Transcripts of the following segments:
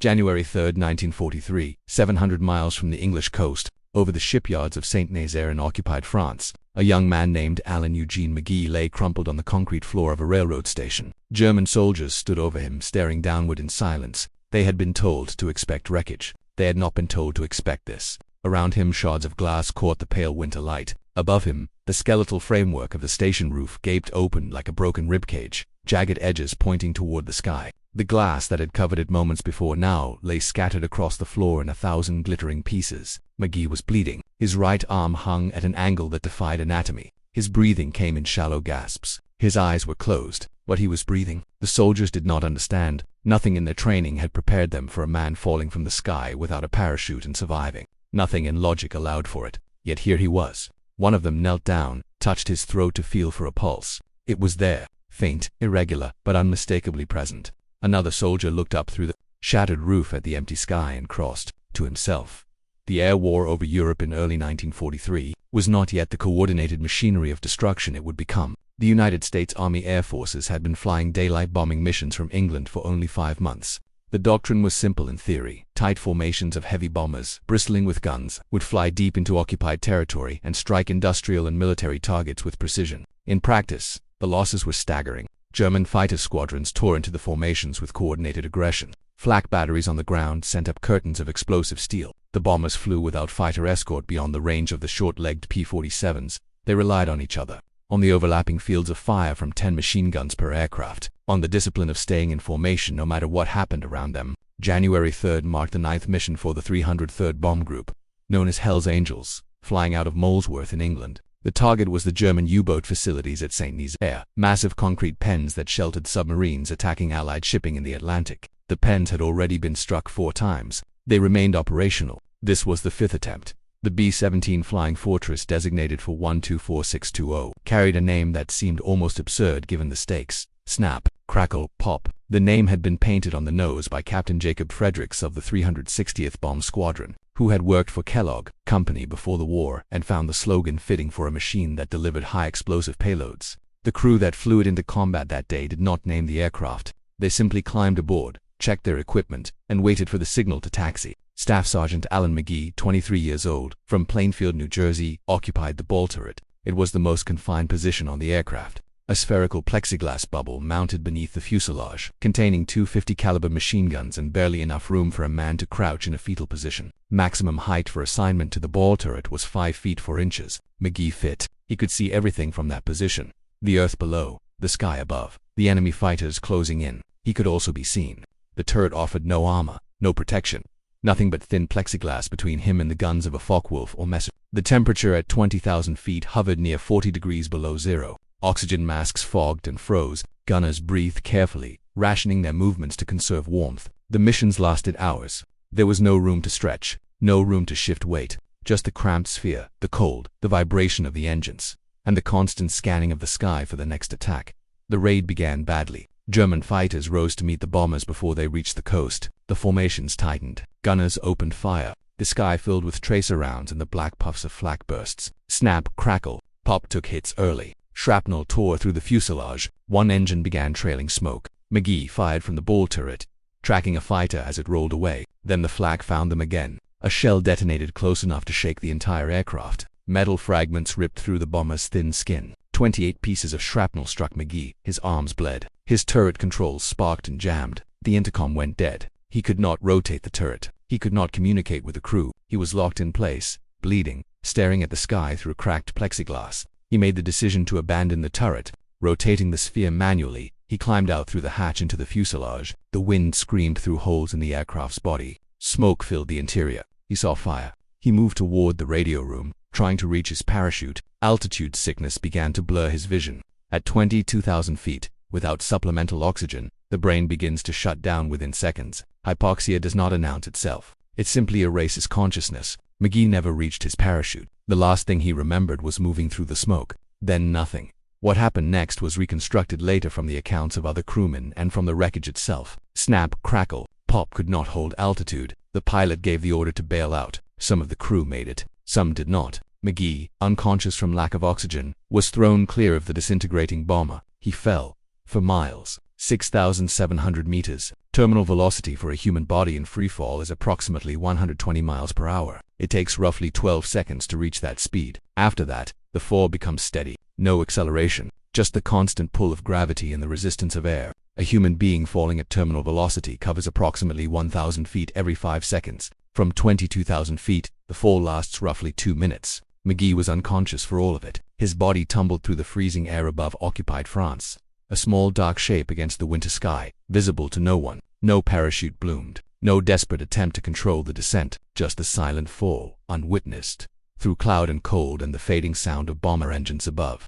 January 3, 1943, 700 miles from the English coast, over the shipyards of Saint-Nazaire in occupied France, a young man named Alan Magee lay crumpled on the concrete floor of a railroad station. German soldiers stood over him, staring downward in silence. They had been told to expect wreckage. They had not been told to expect this. Around him, shards of glass caught the pale winter light. Above him, the skeletal framework of the station roof gaped open like a broken ribcage, jagged edges pointing toward the sky. The glass that had covered it moments before now lay scattered across the floor in 1,000 glittering pieces. Magee was bleeding. His right arm hung at an angle that defied anatomy. His breathing came in shallow gasps. His eyes were closed, but he was breathing. The soldiers did not understand. Nothing in their training had prepared them for a man falling from the sky without a parachute and surviving. Nothing in logic allowed for it. Yet here he was. One of them knelt down, touched his throat to feel for a pulse. It was there, faint, irregular, but unmistakably present. Another soldier looked up through the shattered roof at the empty sky and crossed, to himself. The air war over Europe in early 1943 was not yet the coordinated machinery of destruction it would become. The United States Army Air Forces had been flying daylight bombing missions from England for only 5 months. The doctrine was simple in theory. Tight formations of heavy bombers, bristling with guns, would fly deep into occupied territory and strike industrial and military targets with precision. In practice, the losses were staggering. German fighter squadrons tore into the formations with coordinated aggression. Flak batteries on the ground sent up curtains of explosive steel. The bombers flew without fighter escort beyond the range of the short-legged P-47s. They relied on each other, on the overlapping fields of fire from 10 machine guns per aircraft, on the discipline of staying in formation no matter what happened around them. January 3rd marked the 9th mission for the 303rd Bomb Group, known as Hell's Angels, flying out of Molesworth in England. The target was the German U-boat facilities at Saint-Nazaire, massive concrete pens that sheltered submarines attacking Allied shipping in the Atlantic. The pens had already been struck 4 times. They remained operational. This was the 5th attempt. The B-17 Flying Fortress, designated for 124620, carried a name that seemed almost absurd given the stakes. Snap, crackle, pop. The name had been painted on the nose by Captain Jacob Fredericks of the 360th Bomb Squadron, who had worked for Kellogg Company before the war and found the slogan fitting for a machine that delivered high explosive payloads. The crew that flew it into combat that day did not name the aircraft. They simply climbed aboard, checked their equipment, and waited for the signal to taxi. Staff Sergeant Alan Magee, 23 years old, from Plainfield, New Jersey, occupied the ball turret. It was the most confined position on the aircraft. A spherical plexiglass bubble mounted beneath the fuselage, containing 2 50-caliber machine guns and barely enough room for a man to crouch in a fetal position. Maximum height for assignment to the ball turret was 5 feet 4 inches. Magee fit. He could see everything from that position. The earth below, the sky above, the enemy fighters closing in. He could also be seen. The turret offered no armor, no protection. Nothing but thin plexiglass between him and the guns of a Focke-Wulf or Messer. The temperature at 20,000 feet hovered near 40 degrees below zero. Oxygen masks fogged and froze. Gunners breathed carefully, rationing their movements to conserve warmth. The missions lasted hours. There was no room to stretch, no room to shift weight, just the cramped sphere, the cold, the vibration of the engines, and the constant scanning of the sky for the next attack. The raid began badly. German fighters rose to meet the bombers before they reached the coast. The formations tightened. Gunners opened fire. The sky filled with tracer rounds and the black puffs of flak bursts. Snap, crackle, pop took hits early. Shrapnel tore through the fuselage. One engine began trailing smoke. Magee fired from the ball turret, tracking a fighter as it rolled away. Then the flak found them again. A shell detonated close enough to shake the entire aircraft. Metal fragments ripped through the bomber's thin skin. 28 pieces of shrapnel struck Magee. His arms bled. His turret controls sparked and jammed. The intercom went dead. He could not rotate the turret. He could not communicate with the crew. He was locked in place, bleeding, staring at the sky through cracked plexiglass. He made the decision to abandon the turret. Rotating the sphere manually, he climbed out through the hatch into the fuselage. The wind screamed through holes in the aircraft's body. Smoke filled the interior. He saw fire. He moved toward the radio room, trying to reach his parachute. Altitude sickness began to blur his vision. At 22,000 feet, without supplemental oxygen, the brain begins to shut down within seconds. Hypoxia does not announce itself. It simply erases consciousness. Magee never reached his parachute. The last thing he remembered was moving through the smoke. Then nothing. What happened next was reconstructed later from the accounts of other crewmen and from the wreckage itself. Snap, crackle, pop could not hold altitude. The pilot gave the order to bail out. Some of the crew made it. Some did not. Magee, unconscious from lack of oxygen, was thrown clear of the disintegrating bomber. He fell. For miles. 6,700 meters. Terminal velocity for a human body in freefall is approximately 120 miles per hour. It takes roughly 12 seconds to reach that speed. After that, the fall becomes steady. No acceleration, just the constant pull of gravity and the resistance of air. A human being falling at terminal velocity covers approximately 1,000 feet every 5 seconds. From 22,000 feet, the fall lasts roughly 2 minutes. Magee was unconscious for all of it. His body tumbled through the freezing air above occupied France. A small dark shape against the winter sky, visible to no one. No parachute bloomed. No desperate attempt to control the descent. Just the silent fall, unwitnessed, through cloud and cold and the fading sound of bomber engines above.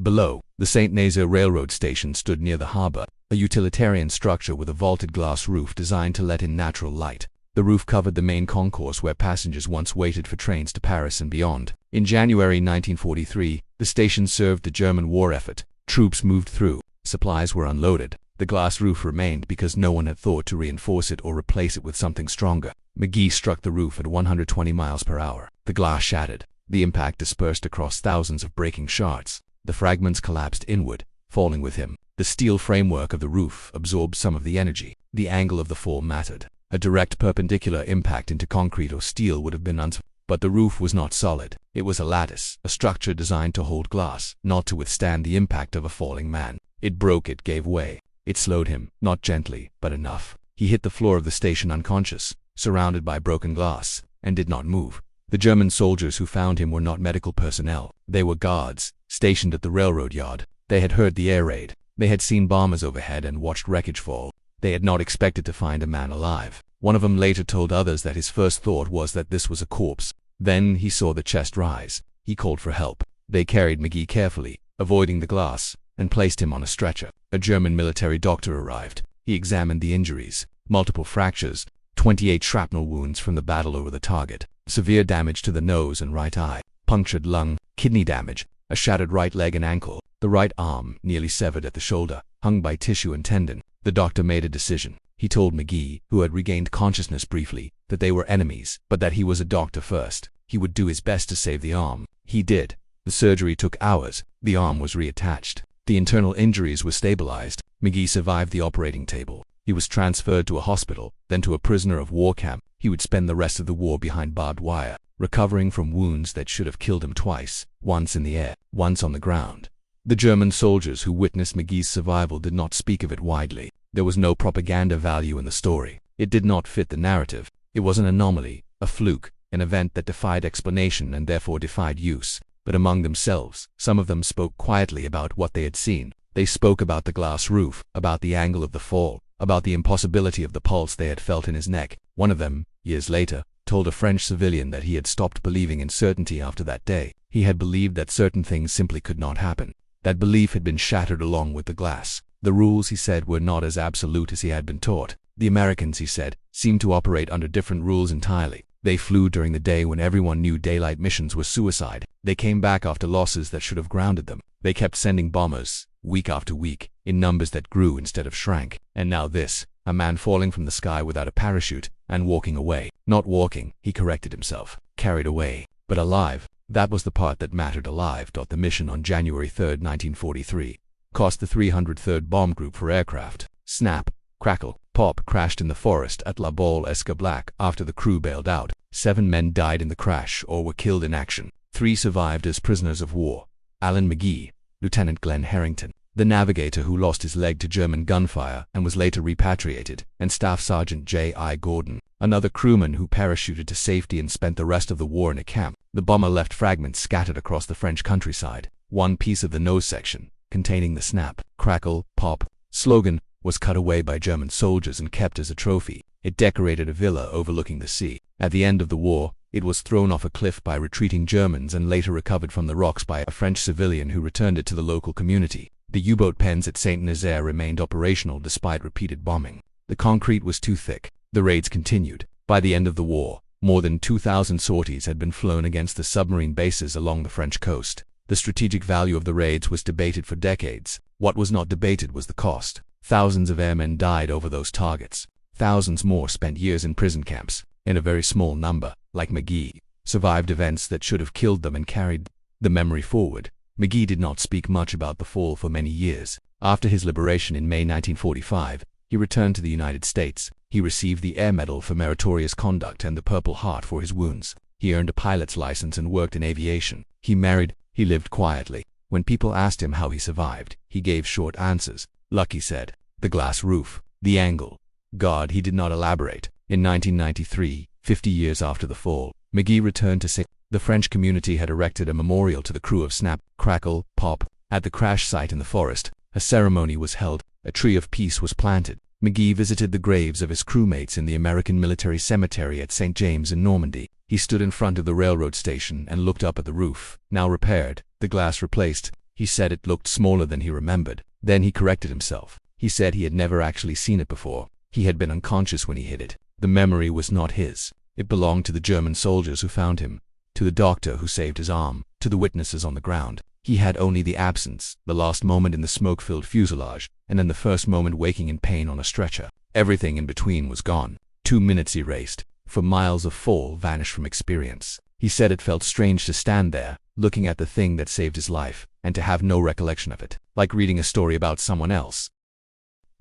Below, the Saint-Nazaire railroad station stood near the harbor, a utilitarian structure with a vaulted glass roof designed to let in natural light. The roof covered the main concourse where passengers once waited for trains to Paris and beyond. In January 1943, the station served the German war effort. Troops moved through. Supplies were unloaded. The glass roof remained because no one had thought to reinforce it or replace it with something stronger. Magee struck the roof at 120 miles per hour. The glass shattered. The impact dispersed across thousands of breaking shards. The fragments collapsed inward, falling with him. The steel framework of the roof absorbed some of the energy. The angle of the fall mattered. A direct perpendicular impact into concrete or steel would have been but the roof was not solid. It was a lattice, a structure designed to hold glass, not to withstand the impact of a falling man. It broke, it gave way. It slowed him, not gently, but enough. He hit the floor of the station unconscious, surrounded by broken glass, and did not move. The German soldiers who found him were not medical personnel. They were guards, stationed at the railroad yard. They had heard the air raid. They had seen bombers overhead and watched wreckage fall. They had not expected to find a man alive. One of them later told others that his first thought was that this was a corpse. Then he saw the chest rise. He called for help. They carried Magee carefully, avoiding the glass, and placed him on a stretcher. A German military doctor arrived. He examined the injuries. Multiple fractures, 28 shrapnel wounds from the battle over the target, severe damage to the nose and right eye, punctured lung, kidney damage, a shattered right leg and ankle, the right arm, nearly severed at the shoulder, hung by tissue and tendon. The doctor made a decision. He told Magee, who had regained consciousness briefly, that they were enemies, but that he was a doctor first. He would do his best to save the arm. He did. The surgery took hours. The arm was reattached. The internal injuries were stabilized. Magee survived the operating table. He was transferred to a hospital, then to a prisoner of war camp. He would spend the rest of the war behind barbed wire, recovering from wounds that should have killed him twice, once in the air, once on the ground. The German soldiers who witnessed Magee's survival did not speak of it widely. There was no propaganda value in the story. It did not fit the narrative. It was an anomaly, a fluke, an event that defied explanation and therefore defied use. But among themselves, some of them spoke quietly about what they had seen. They spoke about the glass roof, about the angle of the fall, about the impossibility of the pulse they had felt in his neck. One of them, years later, told a French civilian that he had stopped believing in certainty after that day. He had believed that certain things simply could not happen. That belief had been shattered along with the glass. The rules, he said, were not as absolute as he had been taught. The Americans, he said, seemed to operate under different rules entirely. They flew during the day when everyone knew daylight missions were suicide. They came back after losses that should have grounded them. They kept sending bombers, week after week, in numbers that grew instead of shrank. And now this, a man falling from the sky without a parachute, and walking away. Not walking, he corrected himself. Carried away. But alive. That was the part that mattered. Alive. The mission on January 3, 1943. Cost the 303rd Bomb Group for aircraft. Snap, crackle, pop crashed in the forest at La Baule-Escablac after the crew bailed out. 7 men died in the crash or were killed in action. 3 survived as prisoners of war. Alan Magee, Lieutenant Glenn Harrington, the navigator who lost his leg to German gunfire and was later repatriated, and Staff Sergeant J.I. Gordon, another crewman who parachuted to safety and spent the rest of the war in a camp. The bomber left fragments scattered across the French countryside. One piece of the nose section, containing the snap, crackle, pop slogan, was cut away by German soldiers and kept as a trophy. It decorated a villa overlooking the sea. At the end of the war, it was thrown off a cliff by retreating Germans and later recovered from the rocks by a French civilian who returned it to the local community. The U-boat pens at Saint-Nazaire remained operational despite repeated bombing. The concrete was too thick. The raids continued. By the end of the war, more than 2,000 sorties had been flown against the submarine bases along the French coast. The strategic value of the raids was debated for decades. What was not debated was the cost. Thousands of airmen died over those targets. Thousands more spent years in prison camps, and a very small number, like Magee, survived events that should have killed them and carried the memory forward. Magee did not speak much about the fall for many years. After his liberation in May 1945, He returned to the United States. He received the Air Medal for meritorious conduct and the Purple Heart for his wounds. He earned a pilot's license and worked in aviation. He married. He lived quietly. When people asked him how he survived, he gave short answers. Luck, he said. The glass roof. The angle. God, he did not elaborate. In 1993, 50 years after the fall, Magee returned to say the French community had erected a memorial to the crew of Snap, Crackle, Pop. At the crash site in the forest, a ceremony was held. A tree of peace was planted. Magee visited the graves of his crewmates in the American military cemetery at St. James in Normandy. He stood in front of the railroad station and looked up at the roof, now repaired, the glass replaced. He said it looked smaller than he remembered. Then he corrected himself. He said he had never actually seen it before. He had been unconscious when he hit it. The memory was not his. It belonged to the German soldiers who found him, to the doctor who saved his arm, to the witnesses on the ground. He had only the absence, the last moment in the smoke-filled fuselage, and then the first moment waking in pain on a stretcher. Everything in between was gone. 2 minutes erased. For miles of fall vanished from experience. He said it felt strange to stand there, looking at the thing that saved his life, and to have no recollection of it, like reading a story about someone else.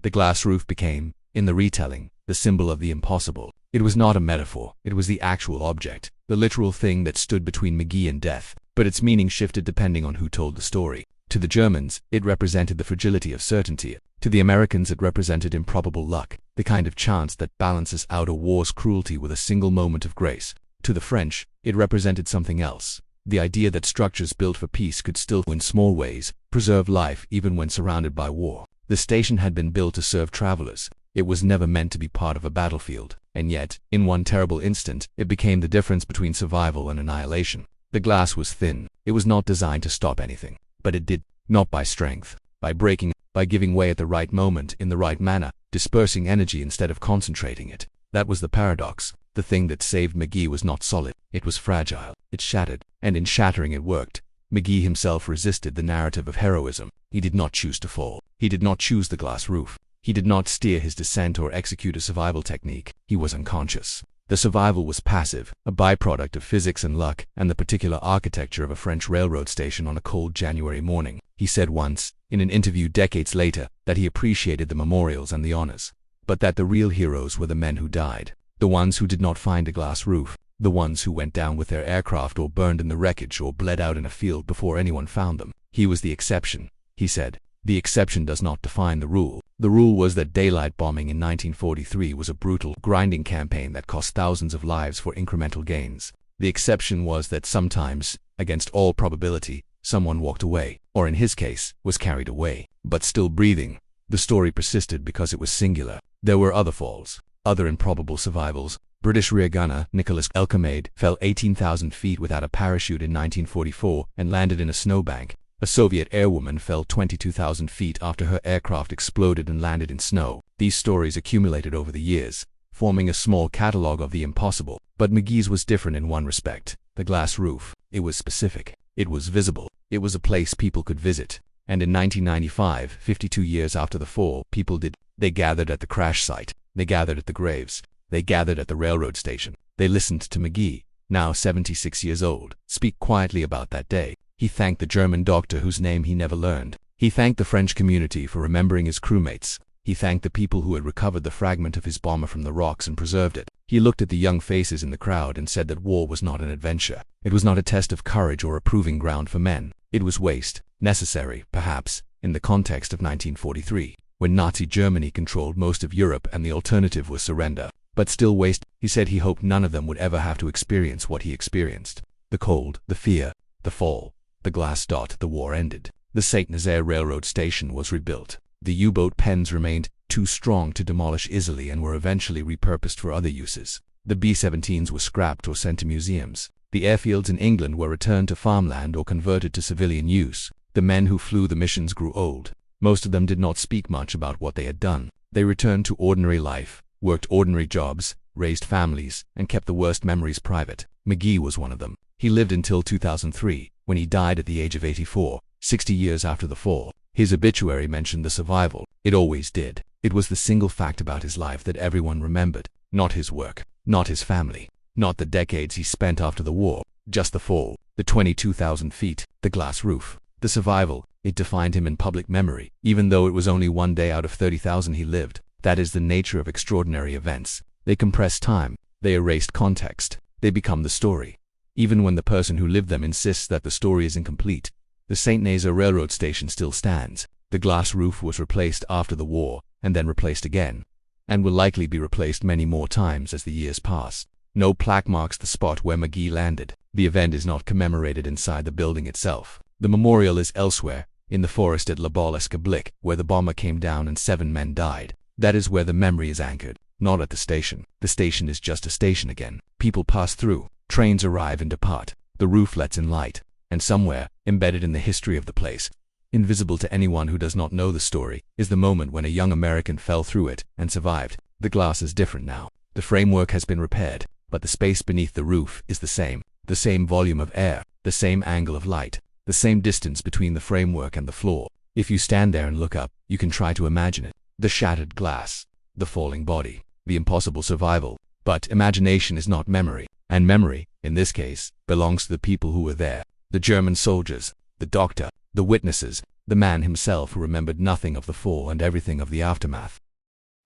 The glass roof became, in the retelling, the symbol of the impossible. It was not a metaphor. It was the actual object, the literal thing that stood between Magee and death. But its meaning shifted depending on who told the story. To the Germans, it represented the fragility of certainty. To the Americans, it represented improbable luck, the kind of chance that balances out a war's cruelty with a single moment of grace. To the French, it represented something else. The idea that structures built for peace could still, in small ways, preserve life even when surrounded by war. The station had been built to serve travelers. It was never meant to be part of a battlefield. And yet, in one terrible instant, it became the difference between survival and annihilation. The glass was thin. It was not designed to stop anything. But it did, not by strength, by breaking, by giving way at the right moment, in the right manner, dispersing energy instead of concentrating it. That was the paradox. The thing that saved Magee was not solid. It was fragile. It shattered. And in shattering it worked. Magee himself resisted the narrative of heroism. He did not choose to fall. He did not choose the glass roof. He did not steer his descent or execute a survival technique. He was unconscious. The survival was passive, a byproduct of physics and luck, and the particular architecture of a French railroad station on a cold January morning. He said once, in an interview decades later, that he appreciated the memorials and the honors, but that the real heroes were the men who died, the ones who did not find a glass roof, the ones who went down with their aircraft or burned in the wreckage or bled out in a field before anyone found them. He was the exception, he said. The exception does not define the rule. The rule was that daylight bombing in 1943 was a brutal, grinding campaign that cost thousands of lives for incremental gains. The exception was that sometimes, against all probability, someone walked away, or in his case, was carried away, but still breathing. The story persisted because it was singular. There were other falls, other improbable survivals. British rear gunner Nicholas Elcomade fell 18,000 feet without a parachute in 1944 and landed in a snowbank. A Soviet airwoman fell 22,000 feet after her aircraft exploded and landed in snow. These stories accumulated over the years, forming a small catalogue of the impossible. But Magee's was different in one respect. The glass roof. It was specific. It was visible. It was a place people could visit. And in 1995, 52 years after the fall, people did. They gathered at the crash site. They gathered at the graves. They gathered at the railroad station. They listened to Magee, now 76 years old, speak quietly about that day. He thanked the German doctor whose name he never learned. He thanked the French community for remembering his crewmates. He thanked the people who had recovered the fragment of his bomber from the rocks and preserved it. He looked at the young faces in the crowd and said that war was not an adventure. It was not a test of courage or a proving ground for men. It was waste, necessary, perhaps, in the context of 1943, when Nazi Germany controlled most of Europe and the alternative was surrender. But still waste. He said he hoped none of them would ever have to experience what he experienced. The cold, the fear, the fall. The glass dot. The war ended. The Saint-Nazaire railroad station was rebuilt. The U-boat pens remained too strong to demolish easily and were eventually repurposed for other uses. The B-17s were scrapped or sent to museums. The airfields in England were returned to farmland or converted to civilian use. The men who flew the missions grew old. Most of them did not speak much about what they had done. They returned to ordinary life, worked ordinary jobs, raised families, and kept the worst memories private. Magee was one of them. He lived until 2003. When he died at the age of 84, 60 years after the fall. His obituary mentioned the survival. It always did. It was the single fact about his life that everyone remembered. Not his work, not his family, not the decades he spent after the war, just the fall, the 22,000 feet, the glass roof, the survival. It defined him in public memory, even though it was only one day out of 30,000 he lived. That is the nature of extraordinary events. They compress time, they erase context, they become the story. Even when the person who lived them insists that the story is incomplete, the Saint-Nazaire railroad station still stands. The glass roof was replaced after the war, and then replaced again, and will likely be replaced many more times as the years pass. No plaque marks the spot where Magee landed. The event is not commemorated inside the building itself. The memorial is elsewhere, in the forest at La Balle-Escablique, where the bomber came down and 7 men died. That is where the memory is anchored, not at the station. The station is just a station again. People pass through, trains arrive and depart. The roof lets in light, and somewhere, embedded in the history of the place, invisible to anyone who does not know the story, is the moment when a young American fell through it and survived. The glass is different now. The framework has been repaired, but the space beneath the roof is the same volume of air, the same angle of light, the same distance between the framework and the floor. If you stand there and look up, you can try to imagine it. The shattered glass, the falling body, the impossible survival. But imagination is not memory, and memory, in this case, belongs to the people who were there. The German soldiers, the doctor, the witnesses, the man himself who remembered nothing of the fall and everything of the aftermath.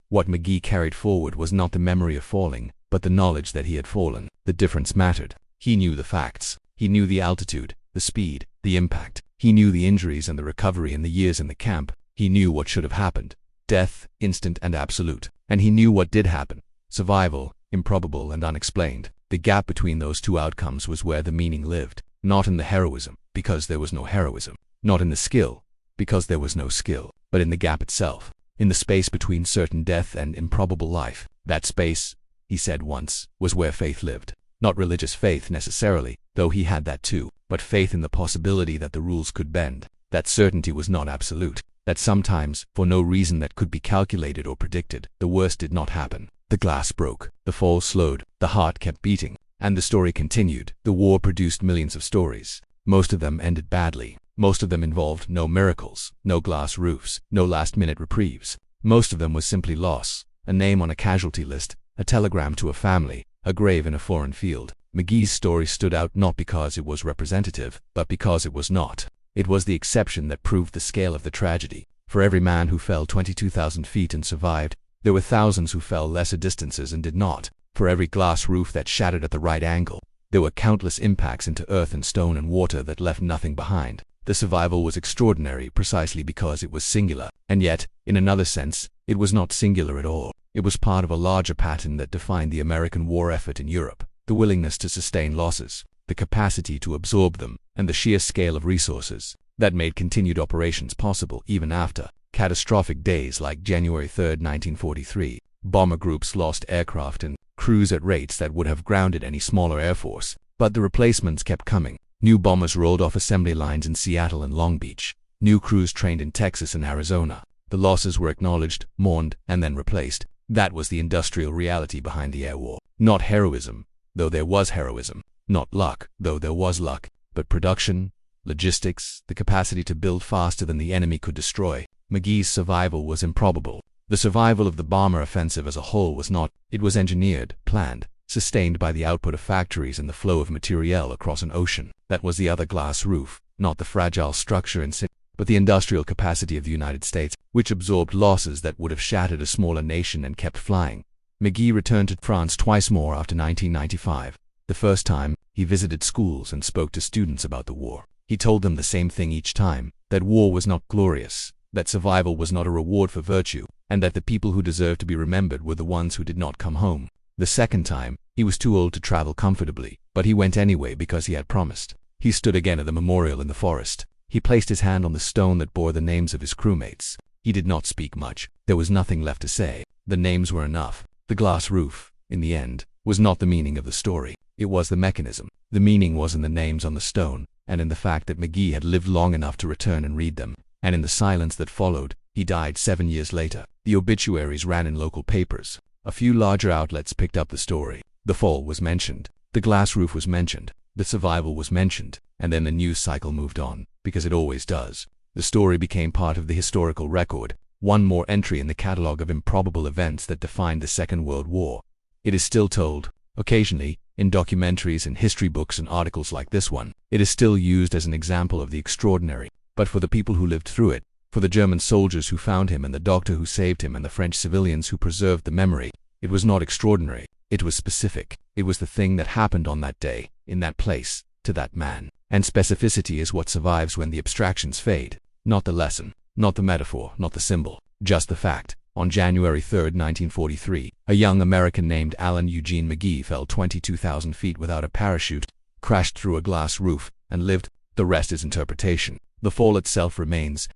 What Magee carried forward was not the memory of falling, but the knowledge that he had fallen. The difference mattered. He knew the facts. He knew the altitude, the speed, the impact. He knew the injuries and the recovery and the years in the camp. He knew what should have happened. Death, instant and absolute. And he knew what did happen. Survival, improbable and unexplained. The gap between those two outcomes was where the meaning lived. Not in the heroism, because there was no heroism. Not in the skill, because there was no skill. But in the gap itself. In the space between certain death and improbable life. That space, he said once, was where faith lived. Not religious faith necessarily, though he had that too, but faith in the possibility that the rules could bend, that certainty was not absolute, that sometimes, for no reason that could be calculated or predicted, the worst did not happen. The glass broke, the fall slowed, the heart kept beating, and the story continued. The war produced millions of stories. Most of them ended badly. Most of them involved no miracles, no glass roofs, no last-minute reprieves. Most of them was simply loss, a name on a casualty list, a telegram to a family, a grave in a foreign field. Magee's story stood out not because it was representative, but because it was not. It was the exception that proved the scale of the tragedy. For every man who fell 22,000 feet and survived, there were thousands who fell lesser distances and did not. For every glass roof that shattered at the right angle, there were countless impacts into earth and stone and water that left nothing behind. The survival was extraordinary precisely because it was singular, and yet, in another sense, it was not singular at all. It was part of a larger pattern that defined the American war effort in Europe, the willingness to sustain losses, the capacity to absorb them, and the sheer scale of resources that made continued operations possible even after catastrophic days like January 3, 1943. Bomber groups lost aircraft and crews at rates that would have grounded any smaller air force, but the replacements kept coming. New bombers rolled off assembly lines in Seattle and Long Beach. New crews trained in Texas and Arizona. The losses were acknowledged, mourned, and then replaced. That was the industrial reality behind the air war. Not heroism, though there was heroism. Not luck, though there was luck. But production, logistics, the capacity to build faster than the enemy could destroy. Magee's survival was improbable. The survival of the bomber offensive as a whole was not. It was engineered, planned, sustained by the output of factories and the flow of materiel across an ocean. That was the other glass roof, not the fragile structure in Sydney, but the industrial capacity of the United States, which absorbed losses that would have shattered a smaller nation and kept flying. Magee returned to France twice more after 1995. The first time, he visited schools and spoke to students about the war. He told them the same thing each time, that war was not glorious, that survival was not a reward for virtue, and that the people who deserved to be remembered were the ones who did not come home. The second time, he was too old to travel comfortably, but he went anyway because he had promised. He stood again at the memorial in the forest. He placed his hand on the stone that bore the names of his crewmates. He did not speak much. There was nothing left to say. The names were enough. The glass roof, in the end, was not the meaning of the story. It was the mechanism. The meaning was in the names on the stone, and in the fact that Magee had lived long enough to return and read them. And in the silence that followed. He died 7 years later. The obituaries ran in local papers. A few larger outlets picked up the story. The fall was mentioned. The glass roof was mentioned. The survival was mentioned. And then the news cycle moved on, because it always does. The story became part of the historical record, one more entry in the catalogue of improbable events that defined the Second World War. It is still told, occasionally, in documentaries and history books and articles like this one. It is still used as an example of the extraordinary. But for the people who lived through it, For the German soldiers who found him and the doctor who saved him and the French civilians who preserved the memory, it was not extraordinary, it was specific. It was the thing that happened on that day, in that place, to that man. And specificity is what survives when the abstractions fade. Not the lesson, not the metaphor, not the symbol, just the fact. On January 3, 1943, a young American named Alan Eugene Magee fell 22,000 feet without a parachute, crashed through a glass roof, and lived. The rest is interpretation. The fall itself remains,